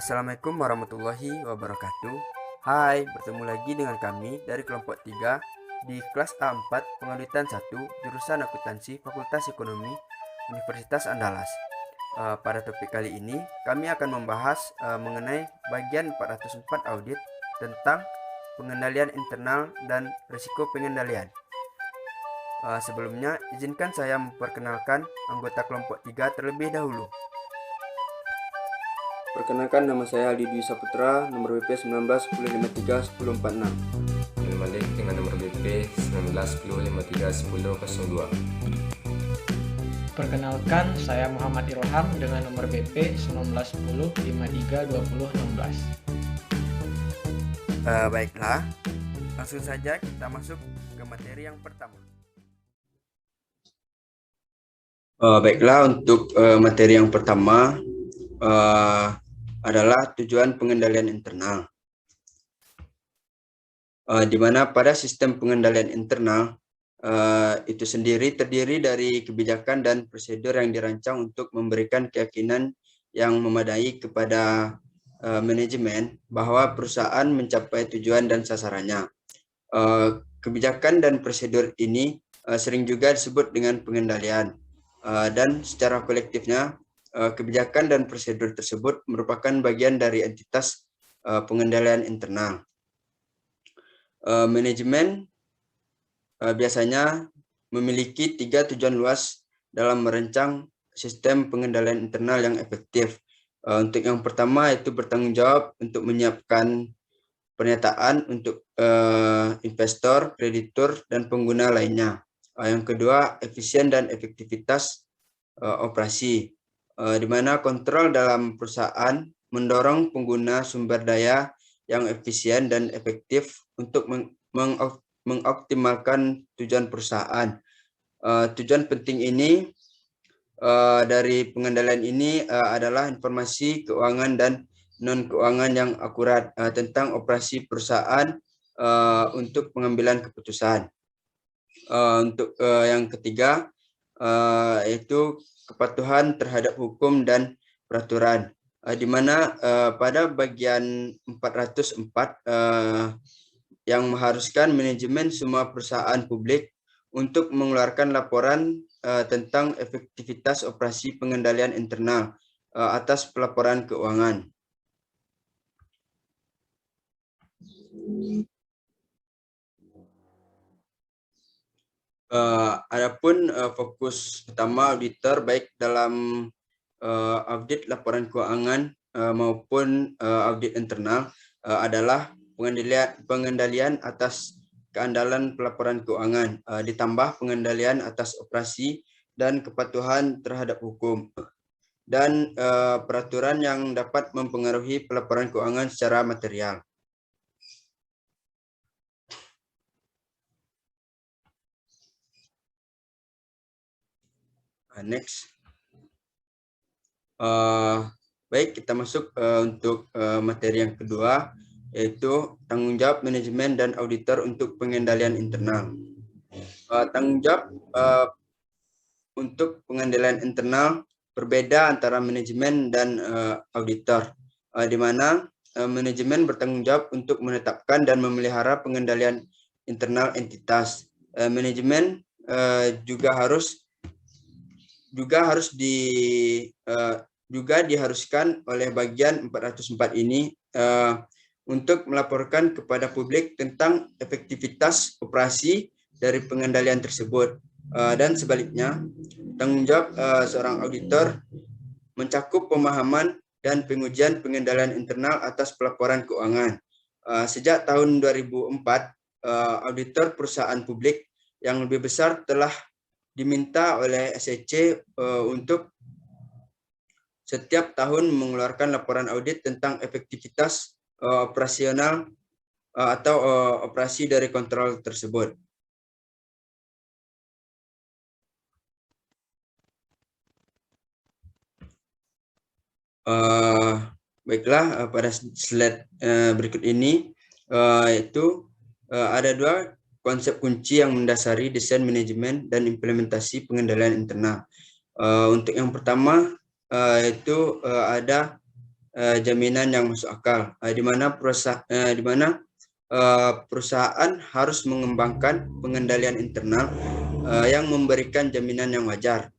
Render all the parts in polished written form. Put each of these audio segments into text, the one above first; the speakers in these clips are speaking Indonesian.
Assalamualaikum warahmatullahi wabarakatuh. Hai, bertemu lagi dengan kami dari kelompok 3 di kelas A4 Pengauditan 1 jurusan Akuntansi Fakultas Ekonomi Universitas Andalas. Pada topik kali ini kami akan membahas mengenai bagian 404 audit tentang pengendalian internal dan risiko pengendalian. Sebelumnya, izinkan saya memperkenalkan anggota kelompok 3 terlebih dahulu. Perkenalkan, nama saya Aldi Dwi Saputra, nomor BP 1910531046. Malik dengan nomor BP 1910531002. Perkenalkan, saya Muhammad Ilham dengan nomor BP 1910532016. Baiklah, langsung saja kita masuk ke materi yang pertama. Baiklah, untuk materi yang pertama adalah tujuan pengendalian internal. Di mana pada sistem pengendalian internal itu sendiri terdiri dari kebijakan dan prosedur yang dirancang untuk memberikan keyakinan yang memadai kepada manajemen bahwa perusahaan mencapai tujuan dan sasarannya. Kebijakan dan prosedur ini sering juga disebut dengan pengendalian, dan secara kolektifnya kebijakan dan prosedur tersebut merupakan bagian dari entitas pengendalian internal. Manajemen biasanya memiliki 3 tujuan luas dalam merancang sistem pengendalian internal yang efektif. Untuk yang pertama, itu bertanggung jawab untuk menyiapkan pernyataan untuk investor, kreditur, dan pengguna lainnya. Yang kedua, efisien dan efektivitas operasi, di mana kontrol dalam perusahaan mendorong pengguna sumber daya yang efisien dan efektif untuk mengoptimalkan tujuan perusahaan. Tujuan penting ini dari pengendalian ini adalah informasi keuangan dan non-keuangan yang akurat tentang operasi perusahaan untuk pengambilan keputusan. Untuk yang ketiga, yaitu kepatuhan terhadap hukum dan peraturan, di mana pada bagian 404 yang mengharuskan manajemen semua perusahaan publik untuk mengeluarkan laporan tentang efektivitas operasi pengendalian internal atas pelaporan keuangan. Adapun fokus utama auditor baik dalam audit laporan keuangan maupun audit internal adalah pengendalian atas keandalan pelaporan keuangan, ditambah pengendalian atas operasi dan kepatuhan terhadap hukum dan peraturan yang dapat mempengaruhi pelaporan keuangan secara material. Next. Baik, kita masuk untuk materi yang kedua, yaitu tanggung jawab manajemen dan auditor untuk pengendalian internal. Tanggung jawab untuk pengendalian internal berbeda antara manajemen dan auditor, di mana manajemen bertanggung jawab untuk menetapkan dan memelihara pengendalian internal entitas. Manajemen juga diharuskan oleh bagian 404 ini untuk melaporkan kepada publik tentang efektivitas operasi dari pengendalian tersebut, dan sebaliknya tanggung jawab seorang auditor mencakup pemahaman dan pengujian pengendalian internal atas pelaporan keuangan. Sejak tahun 2004, auditor perusahaan publik yang lebih besar telah diminta oleh SEC untuk setiap tahun mengeluarkan laporan audit tentang efektivitas operasional atau operasi dari kontrol tersebut. Baiklah, pada slide berikut ini yaitu ada 2 konsep kunci yang mendasari desain manajemen dan implementasi pengendalian internal. Untuk yang pertama, itu ada jaminan yang masuk akal, di mana perusahaan harus mengembangkan pengendalian internal yang memberikan jaminan yang wajar,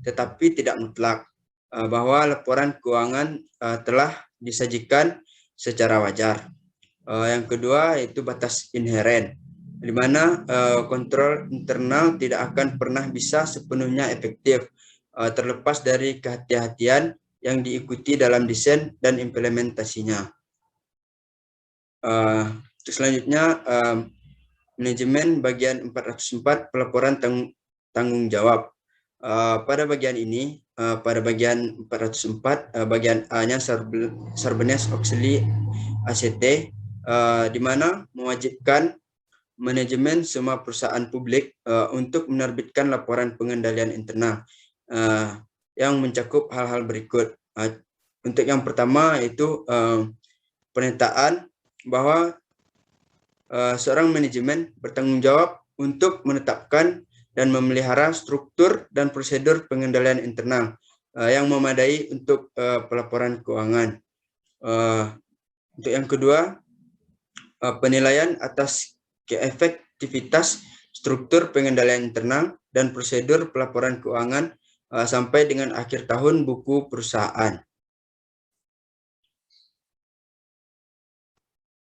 tetapi tidak mutlak, bahwa laporan keuangan telah disajikan secara wajar. Yang kedua yaitu batas inheren, di mana kontrol internal tidak akan pernah bisa sepenuhnya efektif terlepas dari kehati-hatian yang diikuti dalam desain dan implementasinya. Selanjutnya, manajemen bagian 404 pelaporan tanggung jawab. Pada bagian ini, pada bagian 404, bagian A-nya Sarbanes-Oxley ACT, di mana mewajibkan manajemen semua perusahaan publik untuk menerbitkan laporan pengendalian internal yang mencakup hal-hal berikut. Untuk yang pertama yaitu pernyataan bahwa seorang manajemen bertanggung jawab untuk menetapkan dan memelihara struktur dan prosedur pengendalian internal yang memadai untuk pelaporan keuangan. Untuk yang kedua, penilaian atas keefektivitas struktur pengendalian internal dan prosedur pelaporan keuangan sampai dengan akhir tahun buku perusahaan.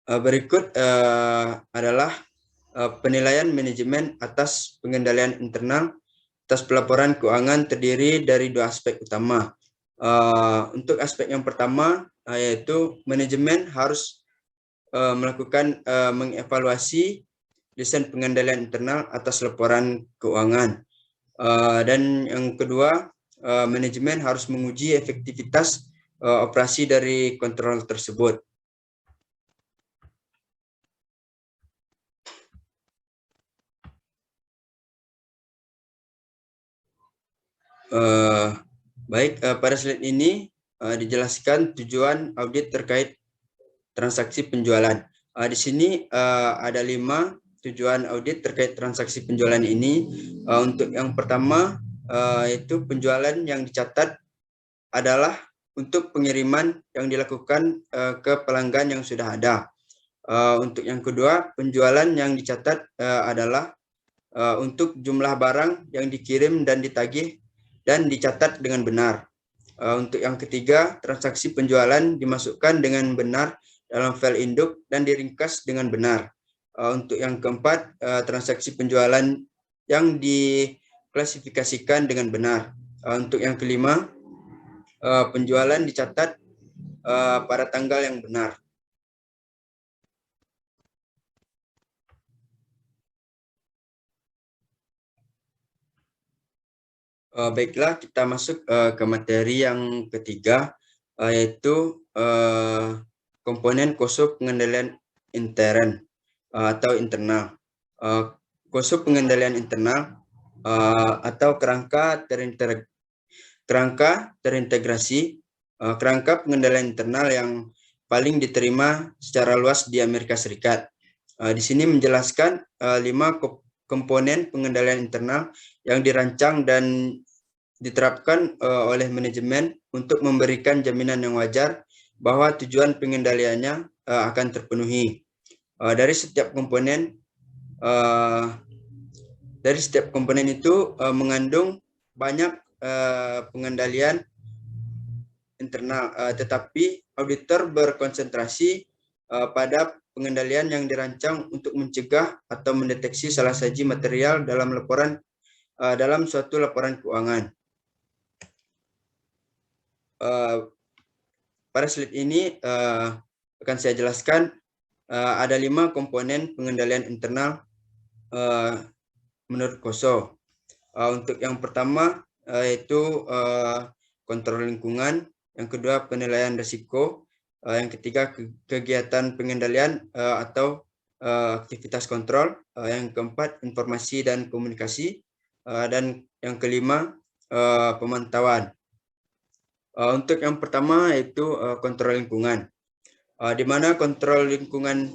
Berikut adalah penilaian manajemen atas pengendalian internal atas pelaporan keuangan terdiri dari dua aspek utama. Untuk aspek yang pertama yaitu manajemen harus melakukan mengevaluasi desain pengendalian internal atas laporan keuangan. Dan yang kedua, manajemen harus menguji efektivitas operasi dari kontrol tersebut. Baik, pada slide ini dijelaskan tujuan audit terkait transaksi penjualan. Di sini ada 5 tujuan audit terkait transaksi penjualan ini. Untuk yang pertama yaitu penjualan yang dicatat adalah untuk pengiriman yang dilakukan ke pelanggan yang sudah ada. Untuk yang kedua, penjualan yang dicatat adalah untuk jumlah barang yang dikirim dan ditagih dan dicatat dengan benar. Untuk yang ketiga, transaksi penjualan dimasukkan dengan benar dalam file induk dan diringkas dengan benar. Untuk yang keempat, transaksi penjualan yang diklasifikasikan dengan benar. Untuk yang kelima, penjualan dicatat pada tanggal yang benar. Baiklah, kita masuk ke materi yang ketiga, yaitu komponen KOSUP pengendalian intern atau internal. KOSUP pengendalian internal atau kerangka terintegrasi, kerangka pengendalian internal yang paling diterima secara luas di Amerika Serikat. Di sini menjelaskan 5 komponen pengendalian internal yang dirancang dan diterapkan oleh manajemen untuk memberikan jaminan yang wajar bahwa tujuan pengendaliannya akan terpenuhi. Dari setiap komponen itu mengandung banyak pengendalian internal, tetapi auditor berkonsentrasi pada pengendalian yang dirancang untuk mencegah atau mendeteksi salah saji material dalam suatu laporan keuangan. Pada slide ini akan saya jelaskan ada 5 komponen pengendalian internal menurut KOSO. Untuk yang pertama yaitu kontrol lingkungan, yang kedua penilaian risiko, yang ketiga kegiatan pengendalian atau aktivitas kontrol, yang keempat informasi dan komunikasi, dan yang kelima pemantauan. Untuk yang pertama yaitu kontrol lingkungan, di mana kontrol lingkungan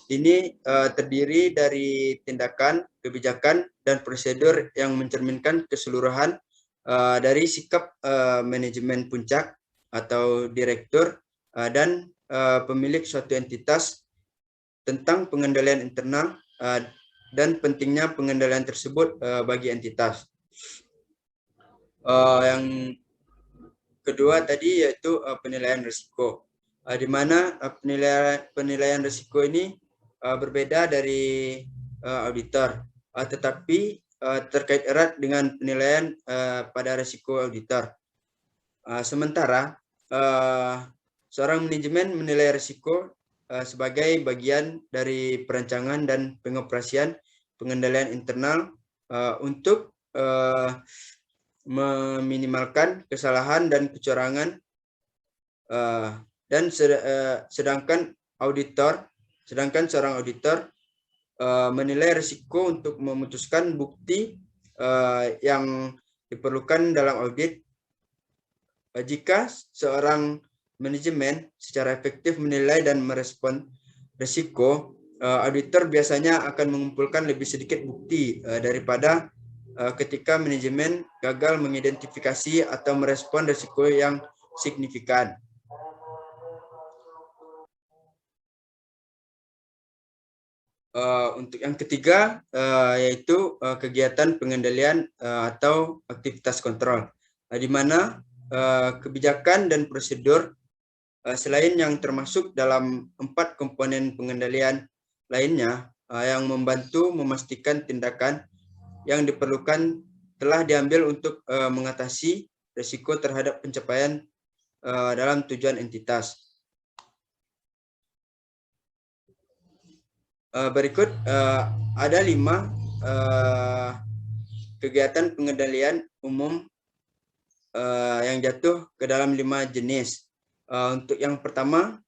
ini terdiri dari tindakan, kebijakan, dan prosedur yang mencerminkan keseluruhan dari sikap manajemen puncak atau direktur dan pemilik suatu entitas tentang pengendalian internal dan pentingnya pengendalian tersebut bagi entitas. Yang kedua tadi yaitu penilaian risiko, di mana penilaian risiko ini berbeda dari auditor, tetapi terkait erat dengan penilaian pada risiko auditor. Sementara seorang manajemen menilai risiko sebagai bagian dari perancangan dan pengoperasian pengendalian internal untuk meminimalkan kesalahan dan kecurangan, dan sedangkan seorang auditor menilai risiko untuk memutuskan bukti yang diperlukan dalam audit. Jika seorang manajemen secara efektif menilai dan merespon risiko, auditor biasanya akan mengumpulkan lebih sedikit bukti daripada ketika manajemen gagal mengidentifikasi atau merespon risiko yang signifikan. Untuk yang ketiga yaitu kegiatan pengendalian atau aktivitas kontrol, di mana kebijakan dan prosedur selain yang termasuk dalam 4 komponen pengendalian lainnya yang membantu memastikan tindakan yang diperlukan telah diambil untuk mengatasi risiko terhadap pencapaian dalam tujuan entitas. Berikut ada 5 kegiatan pengendalian umum yang jatuh ke dalam 5 jenis. Untuk yang pertama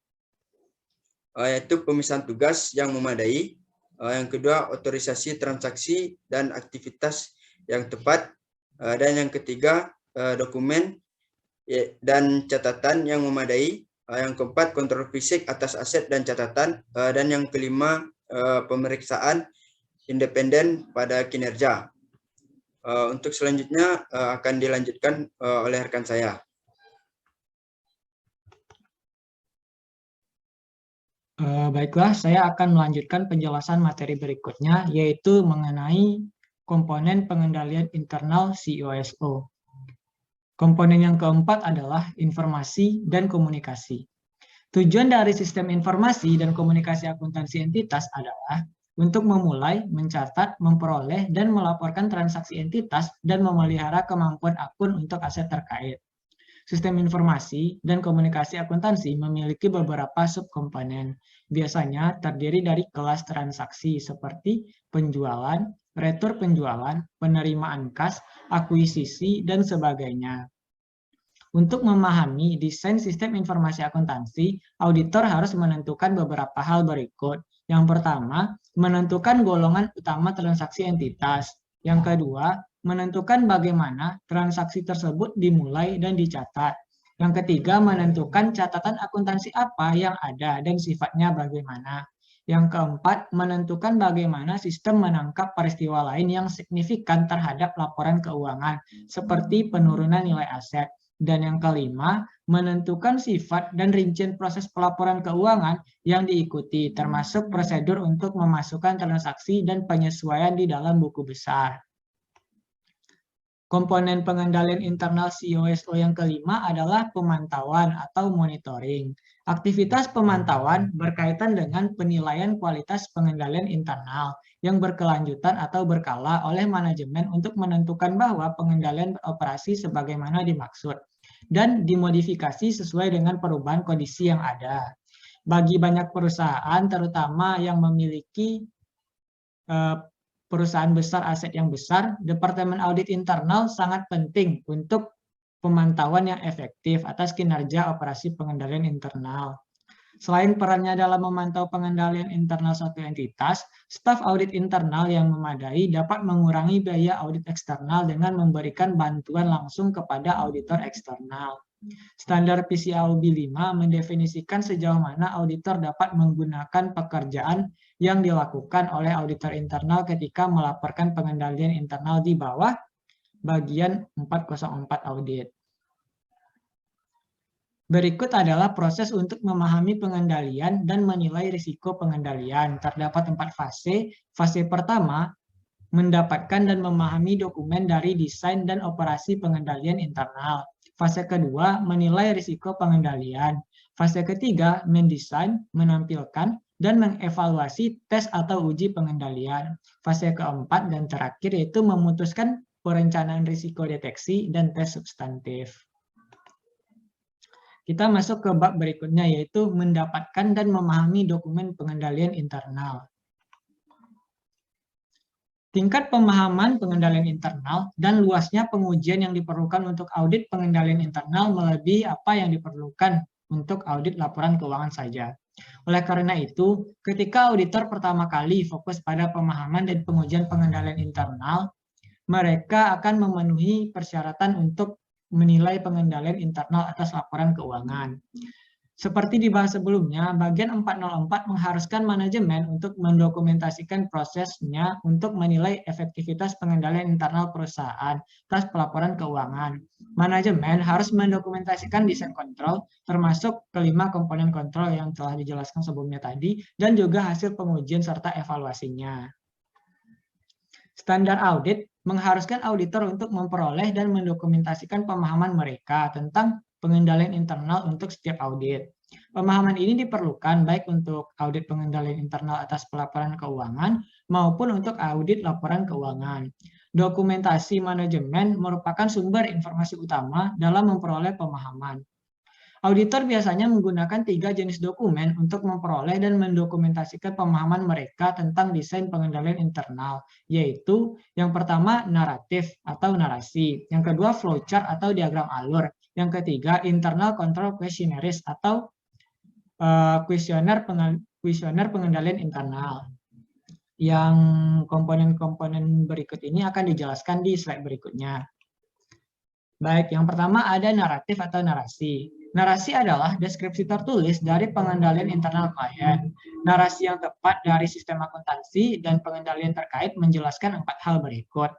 yaitu pemisahan tugas yang memadai. Yang kedua, otorisasi transaksi dan aktivitas yang tepat. Dan yang ketiga, dokumen dan catatan yang memadai. Yang keempat, kontrol fisik atas aset dan catatan. Dan yang kelima, pemeriksaan independen pada kinerja. Untuk selanjutnya akan dilanjutkan oleh rekan saya. Baiklah, saya akan melanjutkan penjelasan materi berikutnya, yaitu mengenai komponen pengendalian internal COSO. Komponen yang keempat adalah informasi dan komunikasi. Tujuan dari sistem informasi dan komunikasi akuntansi entitas adalah untuk memulai, mencatat, memperoleh, dan melaporkan transaksi entitas dan memelihara kemampuan akun untuk aset terkait. Sistem informasi dan komunikasi akuntansi memiliki beberapa subkomponen. Biasanya terdiri dari kelas transaksi seperti penjualan, retur penjualan, penerimaan kas, akuisisi, dan sebagainya. Untuk memahami desain sistem informasi akuntansi, auditor harus menentukan beberapa hal berikut. Yang pertama, menentukan golongan utama transaksi entitas. Yang kedua, menentukan bagaimana transaksi tersebut dimulai dan dicatat. Yang ketiga, menentukan catatan akuntansi apa yang ada dan sifatnya bagaimana. Yang keempat, menentukan bagaimana sistem menangkap peristiwa lain yang signifikan terhadap laporan keuangan, seperti penurunan nilai aset. Dan yang kelima, menentukan sifat dan rincian proses pelaporan keuangan yang diikuti, termasuk prosedur untuk memasukkan transaksi dan penyesuaian di dalam buku besar. Komponen pengendalian internal COSO yang kelima adalah pemantauan atau monitoring. Aktivitas pemantauan berkaitan dengan penilaian kualitas pengendalian internal yang berkelanjutan atau berkala oleh manajemen untuk menentukan bahwa pengendalian beroperasi sebagaimana dimaksud dan dimodifikasi sesuai dengan perubahan kondisi yang ada. Bagi banyak perusahaan, terutama yang memiliki perusahaan besar, aset yang besar, Departemen Audit Internal sangat penting untuk pemantauan yang efektif atas kinerja operasi pengendalian internal. Selain perannya dalam memantau pengendalian internal suatu entitas, staf audit internal yang memadai dapat mengurangi biaya audit eksternal dengan memberikan bantuan langsung kepada auditor eksternal. Standar PCAOB 5 mendefinisikan sejauh mana auditor dapat menggunakan pekerjaan yang dilakukan oleh auditor internal ketika melaporkan pengendalian internal di bawah bagian 404 audit. Berikut adalah proses untuk memahami pengendalian dan menilai risiko pengendalian. Terdapat 4 fase. Fase pertama, mendapatkan dan memahami dokumen dari desain dan operasi pengendalian internal. Fase kedua, menilai risiko pengendalian. Fase ketiga, mendesain, menampilkan, dan mengevaluasi tes atau uji pengendalian. Fase keempat dan terakhir yaitu memutuskan perencanaan risiko deteksi dan tes substantif. Kita masuk ke bab berikutnya yaitu mendapatkan dan memahami dokumen pengendalian internal. Tingkat pemahaman pengendalian internal dan luasnya pengujian yang diperlukan untuk audit pengendalian internal melebihi apa yang diperlukan untuk audit laporan keuangan saja. Oleh karena itu, ketika auditor pertama kali fokus pada pemahaman dan pengujian pengendalian internal, mereka akan memenuhi persyaratan untuk menilai pengendalian internal atas laporan keuangan. Seperti dibahas sebelumnya, bagian 404 mengharuskan manajemen untuk mendokumentasikan prosesnya untuk menilai efektivitas pengendalian internal perusahaan atas pelaporan keuangan. Manajemen harus mendokumentasikan desain kontrol, termasuk kelima komponen kontrol yang telah dijelaskan sebelumnya tadi, dan juga hasil pengujian serta evaluasinya. Standar audit mengharuskan auditor untuk memperoleh dan mendokumentasikan pemahaman mereka tentang pengendalian internal untuk setiap audit. Pemahaman ini diperlukan baik untuk audit pengendalian internal atas pelaporan keuangan maupun untuk audit laporan keuangan. Dokumentasi manajemen merupakan sumber informasi utama dalam memperoleh pemahaman. Auditor biasanya menggunakan 3 jenis dokumen untuk memperoleh dan mendokumentasikan pemahaman mereka tentang desain pengendalian internal, yaitu yang pertama naratif atau narasi, yang kedua flowchart atau diagram alur, yang ketiga internal control questionnaires atau kuesioner pengendalian internal. Yang komponen-komponen berikut ini akan dijelaskan di slide berikutnya. Baik, yang pertama ada naratif atau narasi. Narasi adalah deskripsi tertulis dari pengendalian internal klien. Narasi yang tepat dari sistem akuntansi dan pengendalian terkait menjelaskan 4 hal berikut.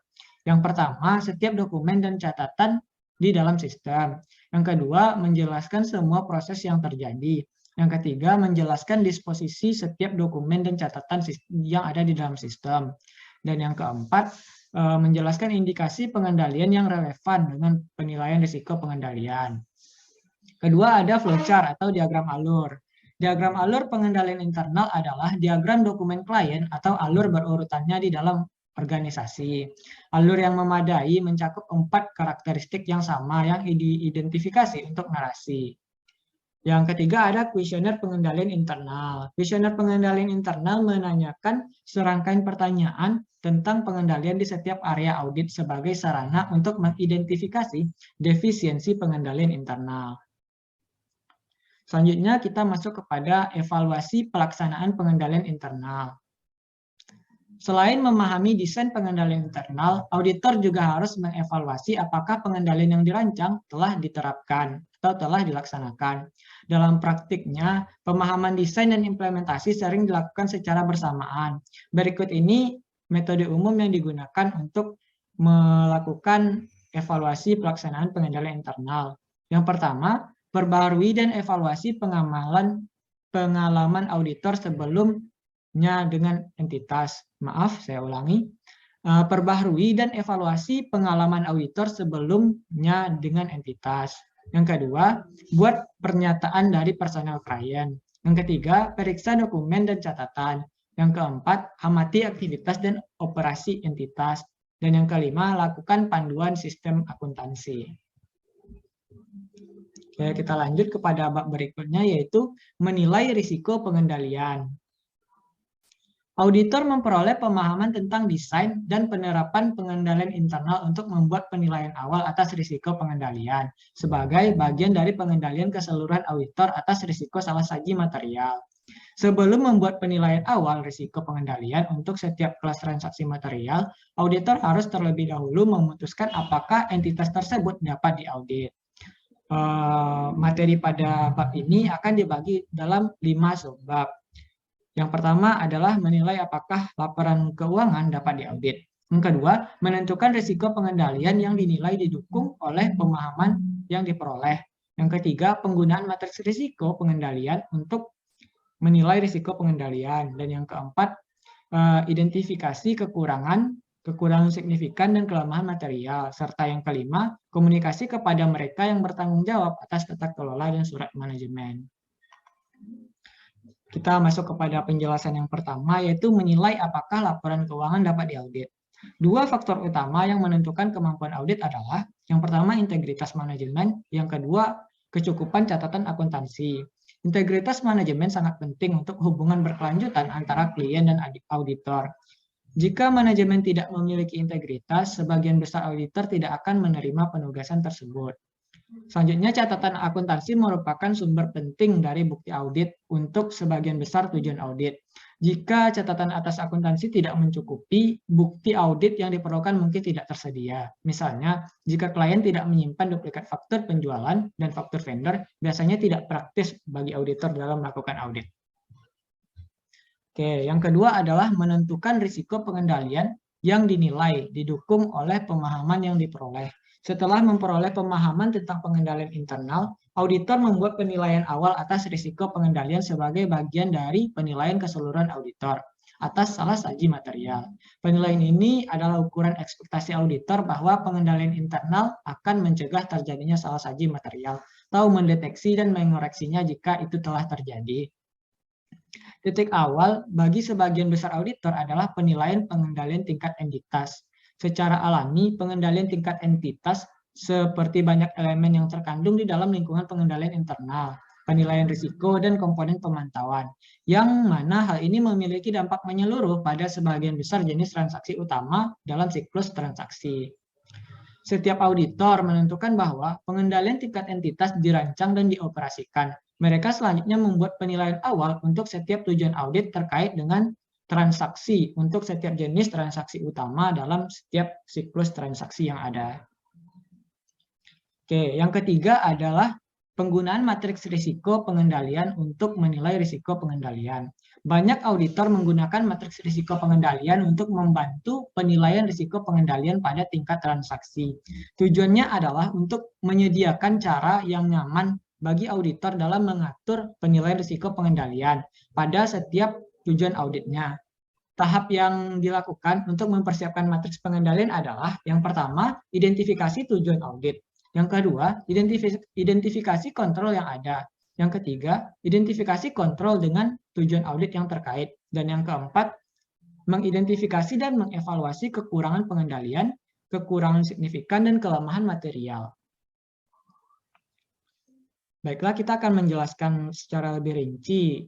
Yang pertama, setiap dokumen dan catatan di dalam sistem. Yang kedua, menjelaskan semua proses yang terjadi. Yang ketiga, menjelaskan disposisi setiap dokumen dan catatan yang ada di dalam sistem. Dan yang keempat, menjelaskan indikasi pengendalian yang relevan dengan penilaian risiko pengendalian. Kedua, ada flowchart atau diagram alur. Diagram alur pengendalian internal adalah diagram dokumen klien atau alur berurutannya di dalam organisasi. Alur yang memadai mencakup 4 karakteristik yang sama yang diidentifikasi untuk narasi. Yang ketiga ada kuesioner pengendalian internal. Kuesioner pengendalian internal menanyakan serangkaian pertanyaan tentang pengendalian di setiap area audit sebagai sarana untuk mengidentifikasi defisiensi pengendalian internal. Selanjutnya kita masuk kepada evaluasi pelaksanaan pengendalian internal. Selain memahami desain pengendalian internal, auditor juga harus mengevaluasi apakah pengendalian yang dirancang telah diterapkan atau telah dilaksanakan. Dalam praktiknya, pemahaman desain dan implementasi sering dilakukan secara bersamaan. Berikut ini metode umum yang digunakan untuk melakukan evaluasi pelaksanaan pengendalian internal. Yang pertama, perbarui dan evaluasi pengalaman auditor sebelumnya dengan entitas. Maaf, saya ulangi. Perbaharui dan evaluasi pengalaman auditor sebelumnya dengan entitas. Yang kedua, buat pernyataan dari personel klien. Yang ketiga, periksa dokumen dan catatan. Yang keempat, amati aktivitas dan operasi entitas. Dan yang kelima, lakukan panduan sistem akuntansi. Oke, kita lanjut kepada bab berikutnya yaitu menilai risiko pengendalian. Auditor memperoleh pemahaman tentang desain dan penerapan pengendalian internal untuk membuat penilaian awal atas risiko pengendalian sebagai bagian dari pengendalian keseluruhan auditor atas risiko salah saji material. Sebelum membuat penilaian awal risiko pengendalian untuk setiap kelas transaksi material, auditor harus terlebih dahulu memutuskan apakah entitas tersebut dapat diaudit. Materi pada bab ini akan dibagi dalam 5 subbab. Yang pertama adalah menilai apakah laporan keuangan dapat diaudit. Yang kedua, menentukan risiko pengendalian yang dinilai didukung oleh pemahaman yang diperoleh. Yang ketiga, penggunaan matriks risiko pengendalian untuk menilai risiko pengendalian. Dan yang keempat, identifikasi kekurangan signifikan dan kelemahan material. Serta yang kelima, komunikasi kepada mereka yang bertanggung jawab atas tata kelola dan surat manajemen. Kita masuk kepada penjelasan yang pertama, yaitu menilai apakah laporan keuangan dapat diaudit. Dua faktor utama yang menentukan kemampuan audit adalah, yang pertama integritas manajemen, yang kedua kecukupan catatan akuntansi. Integritas manajemen sangat penting untuk hubungan berkelanjutan antara klien dan auditor. Jika manajemen tidak memiliki integritas, sebagian besar auditor tidak akan menerima penugasan tersebut. Selanjutnya, catatan akuntansi merupakan sumber penting dari bukti audit untuk sebagian besar tujuan audit. Jika catatan atas akuntansi tidak mencukupi, bukti audit yang diperlukan mungkin tidak tersedia. Misalnya, jika klien tidak menyimpan duplikat faktur penjualan dan faktur vendor, biasanya tidak praktis bagi auditor dalam melakukan audit. Oke, yang kedua adalah menentukan risiko pengendalian yang dinilai didukung oleh pemahaman yang diperoleh. Setelah memperoleh pemahaman tentang pengendalian internal, auditor membuat penilaian awal atas risiko pengendalian sebagai bagian dari penilaian keseluruhan auditor atas salah saji material. Penilaian ini adalah ukuran ekspektasi auditor bahwa pengendalian internal akan mencegah terjadinya salah saji material, atau mendeteksi dan mengoreksinya jika itu telah terjadi. Titik awal bagi sebagian besar auditor adalah penilaian pengendalian tingkat entitas. Secara alami, pengendalian tingkat entitas seperti banyak elemen yang terkandung di dalam lingkungan pengendalian internal, penilaian risiko, dan komponen pemantauan, yang mana hal ini memiliki dampak menyeluruh pada sebagian besar jenis transaksi utama dalam siklus transaksi. Setiap auditor menentukan bahwa pengendalian tingkat entitas dirancang dan dioperasikan. Mereka selanjutnya membuat penilaian awal untuk setiap tujuan audit terkait dengan transaksi untuk setiap jenis transaksi utama dalam setiap siklus transaksi yang ada. Oke, yang ketiga adalah penggunaan matriks risiko pengendalian untuk menilai risiko pengendalian. Banyak auditor menggunakan matriks risiko pengendalian untuk membantu penilaian risiko pengendalian pada tingkat transaksi. Tujuannya adalah untuk menyediakan cara yang nyaman bagi auditor dalam mengatur penilaian risiko pengendalian pada setiap tujuan auditnya. Tahap yang dilakukan untuk mempersiapkan matriks pengendalian adalah, yang pertama, identifikasi tujuan audit. Yang kedua, identifikasi kontrol yang ada. Yang ketiga, identifikasi kontrol dengan tujuan audit yang terkait. Dan yang keempat, mengidentifikasi dan mengevaluasi kekurangan pengendalian, kekurangan signifikan, dan kelemahan material. Baiklah, kita akan menjelaskan secara lebih rinci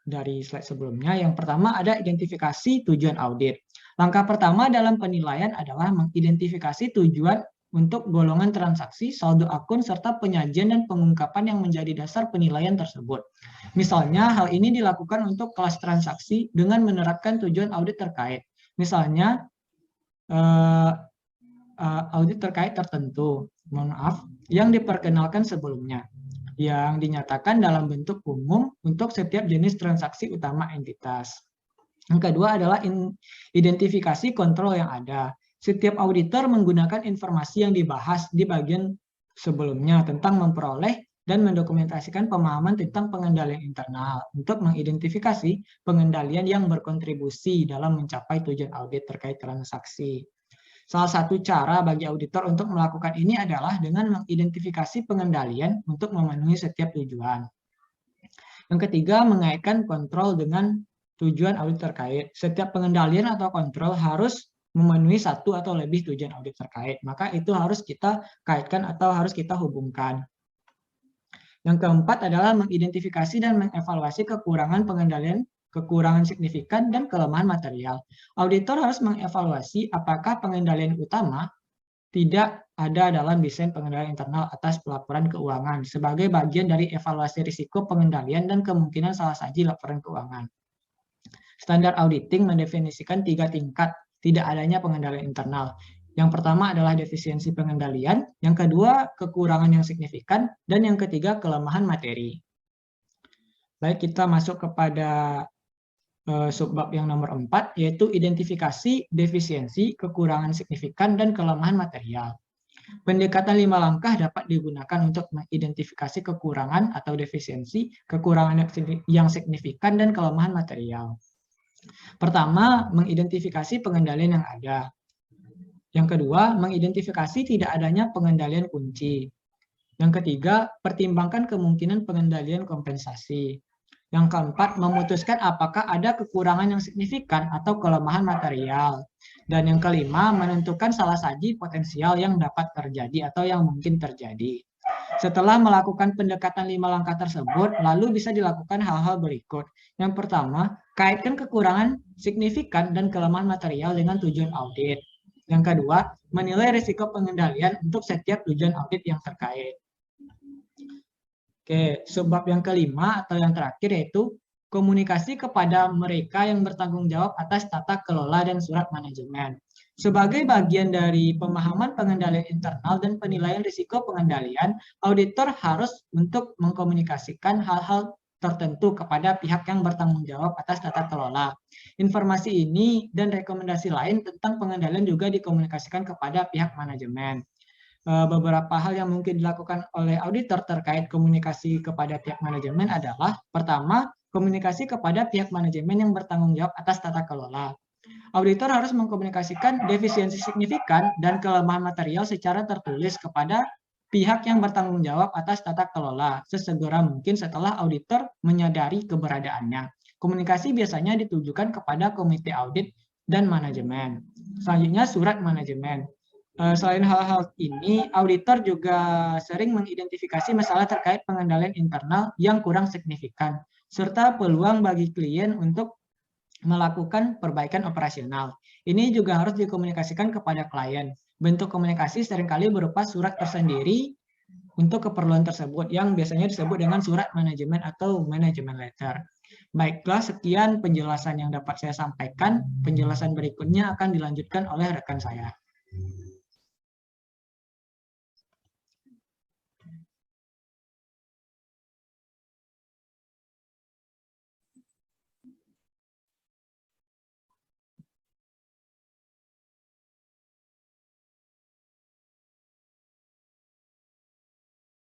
dari slide sebelumnya. Yang pertama ada identifikasi tujuan audit. Langkah pertama dalam penilaian adalah mengidentifikasi tujuan untuk golongan transaksi, saldo akun, serta penyajian dan pengungkapan yang menjadi dasar penilaian tersebut. Misalnya, hal ini dilakukan untuk kelas transaksi dengan menerapkan tujuan audit terkait. Misalnya, audit terkait tertentu, yang diperkenalkan sebelumnya, yang dinyatakan dalam bentuk umum untuk setiap jenis transaksi utama entitas. Yang kedua adalah identifikasi kontrol yang ada. Setiap auditor menggunakan informasi yang dibahas di bagian sebelumnya tentang memperoleh dan mendokumentasikan pemahaman tentang pengendalian internal untuk mengidentifikasi pengendalian yang berkontribusi dalam mencapai tujuan audit terkait transaksi. Salah satu cara bagi auditor untuk melakukan ini adalah dengan mengidentifikasi pengendalian untuk memenuhi setiap tujuan. Yang ketiga, mengaitkan kontrol dengan tujuan audit terkait. Setiap pengendalian atau kontrol harus memenuhi satu atau lebih tujuan audit terkait. Maka itu harus kita kaitkan atau harus kita hubungkan. Yang keempat adalah mengidentifikasi dan mengevaluasi kekurangan pengendalian, kekurangan signifikan, dan kelemahan material. Auditor harus mengevaluasi apakah pengendalian utama tidak ada dalam desain pengendalian internal atas pelaporan keuangan sebagai bagian dari evaluasi risiko pengendalian dan kemungkinan salah saji laporan keuangan. Standar auditing mendefinisikan 3 tingkat tidak adanya pengendalian internal. Yang pertama adalah defisiensi pengendalian, yang kedua kekurangan yang signifikan, dan yang ketiga kelemahan materi. Baik, kita masuk kepada subbab yang nomor 4, yaitu identifikasi defisiensi, kekurangan signifikan, dan kelemahan material. Pendekatan 5 langkah dapat digunakan untuk mengidentifikasi kekurangan atau defisiensi, kekurangan yang signifikan, dan kelemahan material. Pertama, mengidentifikasi pengendalian yang ada. Yang kedua, mengidentifikasi tidak adanya pengendalian kunci. Yang ketiga, pertimbangkan kemungkinan pengendalian kompensasi. Yang keempat, memutuskan apakah ada kekurangan yang signifikan atau kelemahan material. Dan yang kelima, menentukan salah saji potensial yang dapat terjadi atau yang mungkin terjadi. Setelah melakukan pendekatan 5 langkah tersebut, lalu bisa dilakukan hal-hal berikut. Yang pertama, kaitkan kekurangan signifikan dan kelemahan material dengan tujuan audit. Yang kedua, menilai risiko pengendalian untuk setiap tujuan audit yang terkait. Oke, sebab yang kelima atau yang terakhir yaitu komunikasi kepada mereka yang bertanggung jawab atas tata kelola dan surat manajemen. Sebagai bagian dari pemahaman pengendalian internal dan penilaian risiko pengendalian, auditor harus untuk mengkomunikasikan hal-hal tertentu kepada pihak yang bertanggung jawab atas tata kelola. Informasi ini dan rekomendasi lain tentang pengendalian juga dikomunikasikan kepada pihak manajemen. Beberapa hal yang mungkin dilakukan oleh auditor terkait komunikasi kepada pihak manajemen adalah, pertama, komunikasi kepada pihak manajemen yang bertanggung jawab atas tata kelola. Auditor harus mengkomunikasikan defisiensi signifikan dan kelemahan material secara tertulis kepada pihak yang bertanggung jawab atas tata kelola sesegera mungkin setelah auditor menyadari keberadaannya. Komunikasi biasanya ditujukan kepada komite audit dan manajemen. Selanjutnya, surat manajemen. Selain hal-hal ini, auditor juga sering mengidentifikasi masalah terkait pengendalian internal yang kurang signifikan, serta peluang bagi klien untuk melakukan perbaikan operasional. Ini juga harus dikomunikasikan kepada klien. Bentuk komunikasi seringkali berupa surat tersendiri untuk keperluan tersebut, yang biasanya disebut dengan surat manajemen atau management letter. Baiklah, sekian penjelasan yang dapat saya sampaikan. Penjelasan berikutnya akan dilanjutkan oleh rekan saya.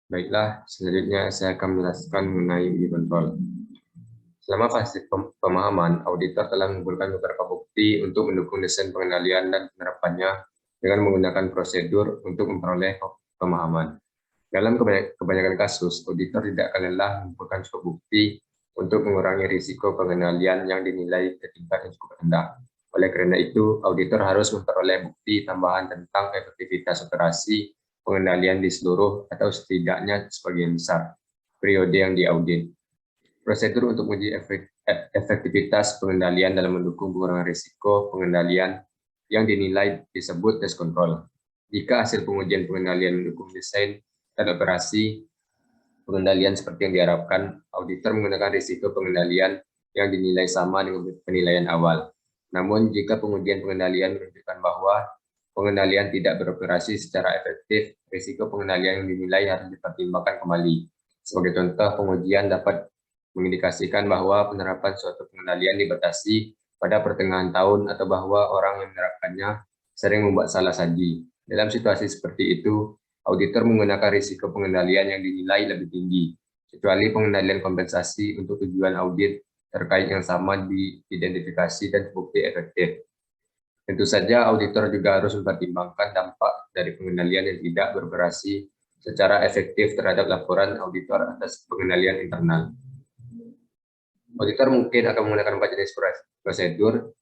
Baiklah, selanjutnya saya akan menjelaskan mengenai uji kontrol. Selama fase pemahaman, auditor telah mengumpulkan beberapa bukti untuk mendukung desain pengendalian dan penerapannya dengan menggunakan prosedur untuk memperoleh pemahaman. Dalam kebanyakan kasus, auditor tidak akan lelah mengumpulkan suatu bukti untuk mengurangi risiko pengendalian yang dinilai ke tingkat yang cukup rendah. Oleh karena itu, auditor harus memperoleh bukti tambahan tentang efektivitas operasi pengendalian di seluruh atau setidaknya sebagian besar periode yang diaudit. Prosedur untuk menguji efektivitas pengendalian dalam mendukung pengurangan risiko pengendalian yang dinilai disebut test control. Jika hasil pengujian pengendalian mendukung desain dan operasi pengendalian seperti yang diharapkan, auditor menggunakan risiko pengendalian yang dinilai sama dengan penilaian awal. Namun, jika pengujian pengendalian menunjukkan bahwa pengendalian tidak beroperasi secara efektif, risiko pengendalian yang dinilai harus dipertimbangkan kembali. Sebagai contoh, pengujian dapat mengindikasikan bahwa penerapan suatu pengendalian dibatasi pada pertengahan tahun atau bahwa orang yang menerapkannya sering membuat salah saji. Dalam situasi seperti itu, auditor menggunakan risiko pengendalian yang dinilai lebih tinggi, kecuali pengendalian kompensasi untuk tujuan audit terkait yang sama diidentifikasi dan terbukti efektif. Tentu saja, auditor juga harus mempertimbangkan dampak dari pengendalian yang tidak beroperasi secara efektif terhadap laporan auditor atas pengendalian internal. Auditor mungkin akan menggunakan 4 jenis prosedur.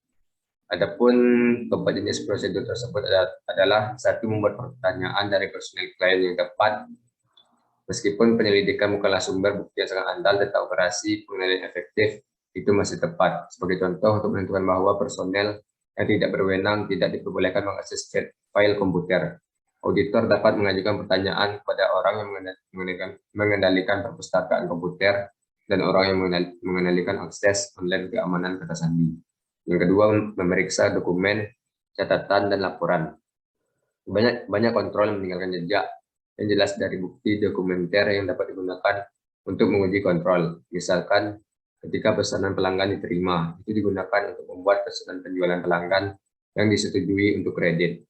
Adapun keempat jenis prosedur tersebut adalah: 1. Membuat pertanyaan dari personil klien yang tepat. Meskipun penyelidikan bukanlah sumber bukti yang sangat andal, data operasi pengendalian efektif itu masih tepat. Sebagai contoh, untuk menentukan bahwa personel yang tidak berwenang tidak diperbolehkan mengakses file komputer, auditor dapat mengajukan pertanyaan kepada orang yang mengendalikan perpustakaan komputer dan orang yang mengendalikan akses online keamanan kata sandi. Yang kedua, memeriksa dokumen, catatan, dan laporan. Banyak kontrol yang meninggalkan jejak yang jelas dari bukti dokumenter yang dapat digunakan untuk menguji kontrol. Misalkan, ketika pesanan pelanggan diterima, itu digunakan untuk membuat pesanan penjualan pelanggan yang disetujui untuk kredit.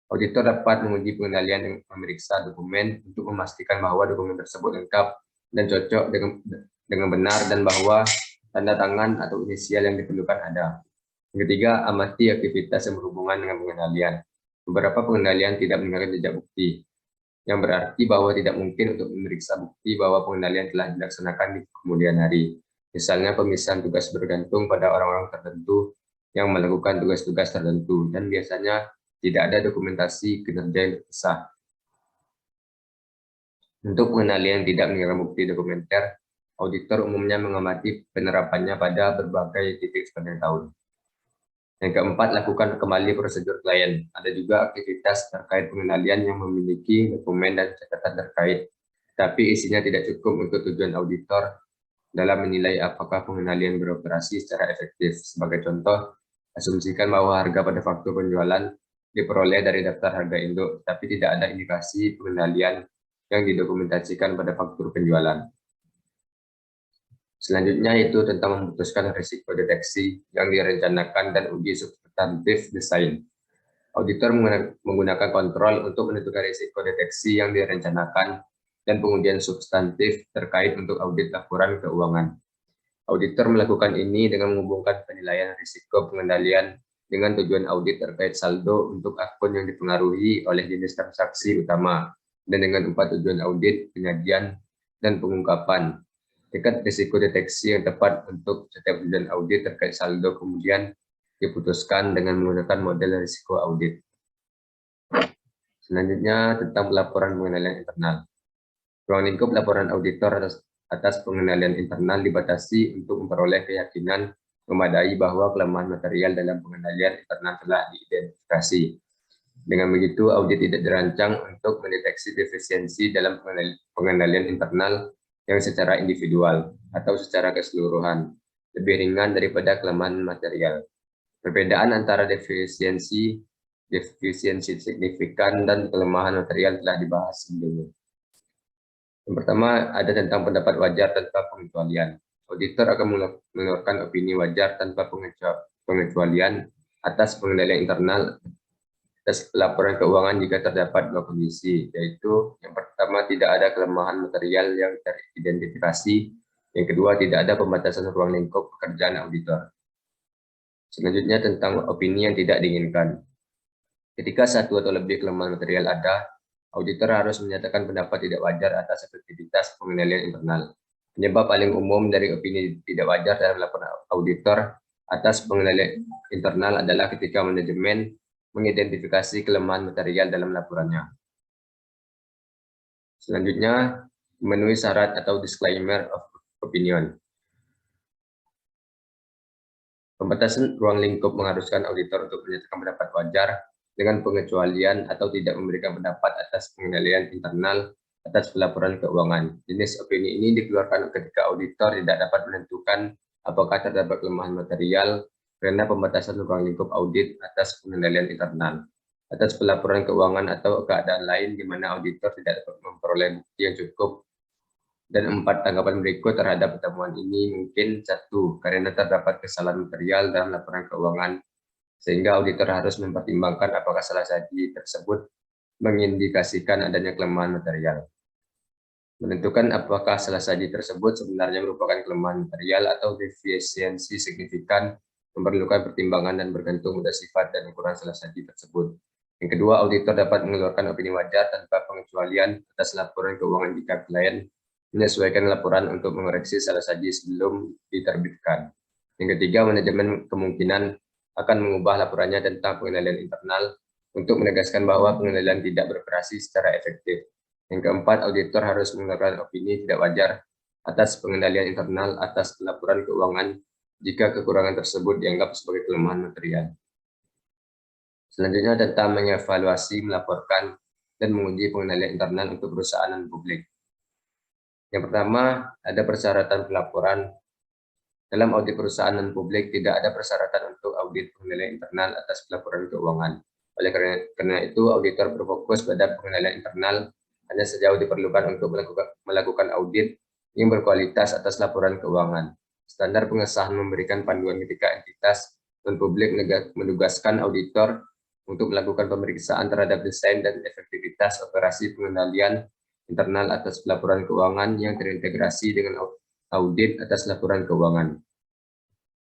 Auditor dapat menguji pengendalian dengan memeriksa dokumen untuk memastikan bahwa dokumen tersebut lengkap dan cocok dengan benar dan bahwa tanda tangan atau inisial yang diperlukan ada. Yang ketiga, amati aktivitas yang berhubungan dengan pengendalian. Beberapa pengendalian tidak meninggalkan jejak bukti, yang berarti bahwa tidak mungkin untuk memeriksa bukti bahwa pengendalian telah dilaksanakan di kemudian hari. Misalnya pemisahan tugas bergantung pada orang-orang tertentu yang melakukan tugas-tugas tertentu, dan biasanya tidak ada dokumentasi kinerja yang sah. Untuk pengendalian yang tidak meninggalkan bukti dokumenter, auditor umumnya mengamati penerapannya pada berbagai titik sepanjang tahun. Yang keempat, lakukan kembali prosedur klien. Ada juga aktivitas terkait pengendalian yang memiliki dokumen dan catatan terkait, tapi isinya tidak cukup untuk tujuan auditor dalam menilai apakah pengendalian beroperasi secara efektif. Sebagai contoh, asumsikan bahwa harga pada faktur penjualan diperoleh dari daftar harga induk, tapi tidak ada indikasi pengendalian yang didokumentasikan pada faktur penjualan. Selanjutnya itu tentang memutuskan risiko deteksi yang direncanakan dan uji substantif desain. Auditor menggunakan kontrol untuk menentukan risiko deteksi yang direncanakan dan pengujian substantif terkait untuk audit laporan keuangan. Auditor melakukan ini dengan menghubungkan penilaian risiko pengendalian dengan tujuan audit terkait saldo untuk akun yang dipengaruhi oleh jenis transaksi utama dan dengan 4 tujuan audit, penyajian, dan pengungkapan. Tingkat risiko deteksi yang tepat untuk setiap tujuan audit terkait saldo kemudian diputuskan dengan menggunakan model risiko audit. Selanjutnya tentang pelaporan pengendalian internal. Ruang lingkup laporan auditor atas pengendalian internal dibatasi untuk memperoleh keyakinan memadai bahwa kelemahan material dalam pengendalian internal telah diidentifikasi. Dengan begitu, audit tidak dirancang untuk mendeteksi defisiensi dalam pengendalian internal yang secara individual atau secara keseluruhan, lebih ringan daripada kelemahan material. Perbedaan antara defisiensi signifikan dan kelemahan material telah dibahas sebelumnya. Yang pertama, ada tentang pendapat wajar tanpa pengecualian. Auditor akan mengeluarkan opini wajar tanpa pengecualian atas pengendalian internal atas laporan keuangan jika terdapat 2 kondisi, yaitu yang pertama tidak ada kelemahan material yang teridentifikasi, yang kedua tidak ada pembatasan ruang lingkup pekerjaan auditor. Selanjutnya tentang opini yang tidak diinginkan. Ketika 1 atau lebih kelemahan material ada, auditor harus menyatakan pendapat tidak wajar atas efektivitas pengendalian internal. Penyebab paling umum dari opini tidak wajar dalam laporan auditor atas pengendalian internal adalah ketika manajemen mengidentifikasi kelemahan material dalam laporannya. Selanjutnya, memenuhi syarat atau disclaimer of opinion. Pembatasan ruang lingkup mengharuskan auditor untuk menyatakan pendapat wajar dengan pengecualian atau tidak memberikan pendapat atas pengendalian internal atas pelaporan keuangan. Jenis opini ini dikeluarkan ketika auditor tidak dapat menentukan apakah terdapat kelemahan material karena pembatasan ruang lingkup audit atas pengendalian internal, atas pelaporan keuangan atau keadaan lain di mana auditor tidak dapat memperoleh bukti yang cukup. Dan 4 tanggapan berikut terhadap pertemuan ini mungkin: 1. Karena terdapat kesalahan material dalam laporan keuangan, sehingga auditor harus mempertimbangkan apakah salah saji tersebut mengindikasikan adanya kelemahan material. Menentukan apakah salah saji tersebut sebenarnya merupakan kelemahan material atau defisiensi signifikan memerlukan pertimbangan dan bergantung pada sifat dan ukuran salah saji tersebut. Yang kedua, auditor dapat mengeluarkan opini wajar tanpa pengecualian atas laporan keuangan jika klien menyesuaikan laporan untuk mengoreksi salah saji sebelum diterbitkan. Yang ketiga, manajemen kemungkinan akan mengubah laporannya tentang pengendalian internal untuk menegaskan bahwa pengendalian tidak beroperasi secara efektif. Yang keempat, auditor harus mengeluarkan opini tidak wajar atas pengendalian internal atas laporan keuangan jika kekurangan tersebut dianggap sebagai kelemahan material. Selanjutnya tentang mengevaluasi, melaporkan, dan menguji pengendalian internal untuk perusahaan dan publik. Yang pertama, ada persyaratan pelaporan. Dalam audit perusahaan dan publik tidak ada persyaratan untuk audit pengendalian internal atas pelaporan keuangan. Oleh karena itu, auditor berfokus pada pengendalian internal hanya sejauh diperlukan untuk melakukan audit yang berkualitas atas laporan keuangan. Standar pengesahan memberikan panduan ketika entitas dan publik menugaskan auditor untuk melakukan pemeriksaan terhadap desain dan efektivitas operasi pengendalian internal atas laporan keuangan yang terintegrasi dengan audit atas laporan keuangan.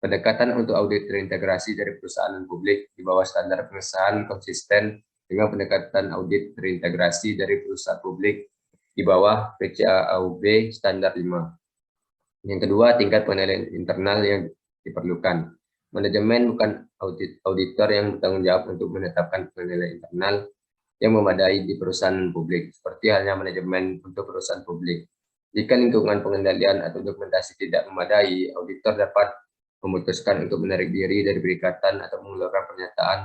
Pendekatan untuk audit terintegrasi dari perusahaan publik di bawah standar pengesahan konsisten dengan pendekatan audit terintegrasi dari perusahaan publik di bawah PCAUB standar 5. Yang kedua, tingkat penilaian internal yang diperlukan. Manajemen bukan auditor yang bertanggung jawab untuk menetapkan penilaian internal yang memadai di perusahaan publik, seperti halnya manajemen untuk perusahaan publik. Jika lingkungan pengendalian atau dokumentasi tidak memadai, auditor dapat memutuskan untuk menarik diri dari perikatan atau mengeluarkan pernyataan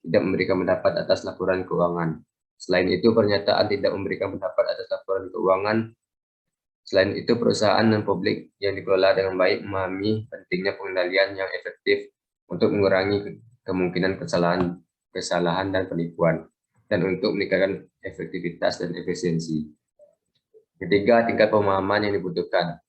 tidak memberikan pendapat atas laporan keuangan. Selain itu, pernyataan tidak memberikan pendapat atas laporan keuangan. Selain itu, perusahaan dan publik yang dikelola dengan baik memahami pentingnya pengendalian yang efektif untuk mengurangi kemungkinan kesalahan dan penipuan, dan untuk meningkatkan efektivitas dan efisiensi. Ketiga, tingkat pemahaman yang dibutuhkan.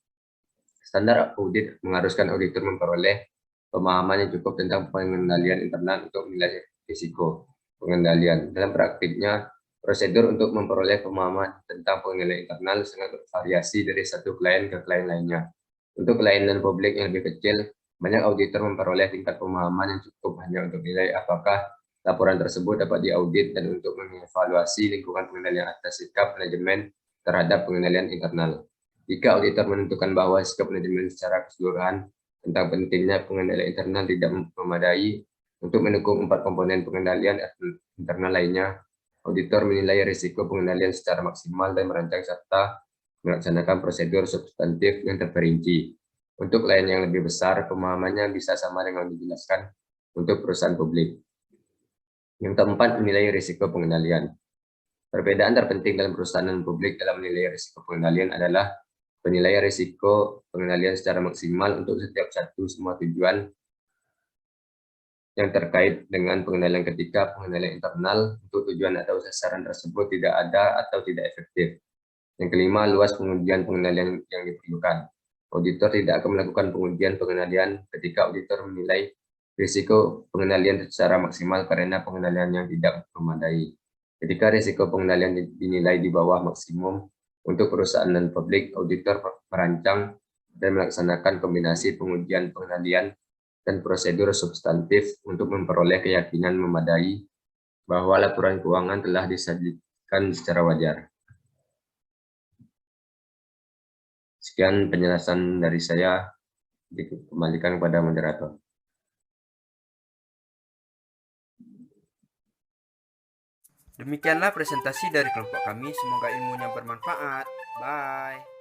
Standar audit mengharuskan auditor memperoleh pemahaman yang cukup tentang pengendalian internal untuk menilai risiko pengendalian. Dalam praktiknya, prosedur untuk memperoleh pemahaman tentang pengendalian internal sangat bervariasi dari satu klien ke klien lainnya. Untuk klien dan publik yang lebih kecil, banyak auditor memperoleh tingkat pemahaman yang cukup hanya untuk menilai apakah laporan tersebut dapat diaudit dan untuk mengevaluasi lingkungan pengendalian atas sikap manajemen terhadap pengendalian internal. Jika auditor menentukan bahwa sikap manajemen secara keseluruhan tentang pentingnya pengendalian internal tidak memadai untuk mendukung 4 komponen pengendalian internal lainnya, auditor menilai risiko pengendalian secara maksimal dan merancang serta melaksanakan prosedur substantif yang terperinci. Untuk klien yang lebih besar, pemahamannya bisa sama dengan dijelaskan untuk perusahaan publik. Yang keempat, menilai risiko pengendalian. Perbedaan terpenting dalam perusahaan dan publik dalam menilai risiko pengendalian adalah penilaian risiko pengendalian secara maksimal untuk setiap semua tujuan yang terkait dengan pengendalian ketika pengendalian internal untuk tujuan atau sasaran tersebut tidak ada atau tidak efektif. Yang kelima, luas pengujian pengendalian yang diperlukan. Auditor tidak akan melakukan pengujian pengendalian ketika auditor menilai risiko pengendalian secara maksimal karena pengendalian yang tidak memadai. Ketika risiko pengendalian dinilai di bawah maksimum, untuk perusahaan dan publik, auditor merancang dan melaksanakan kombinasi pengujian pengendalian dan prosedur substantif untuk memperoleh keyakinan memadai bahwa laporan keuangan telah disajikan secara wajar. Sekian penjelasan dari saya, dikembalikan kepada moderator. Demikianlah presentasi dari kelompok kami, semoga ilmunya bermanfaat. Bye.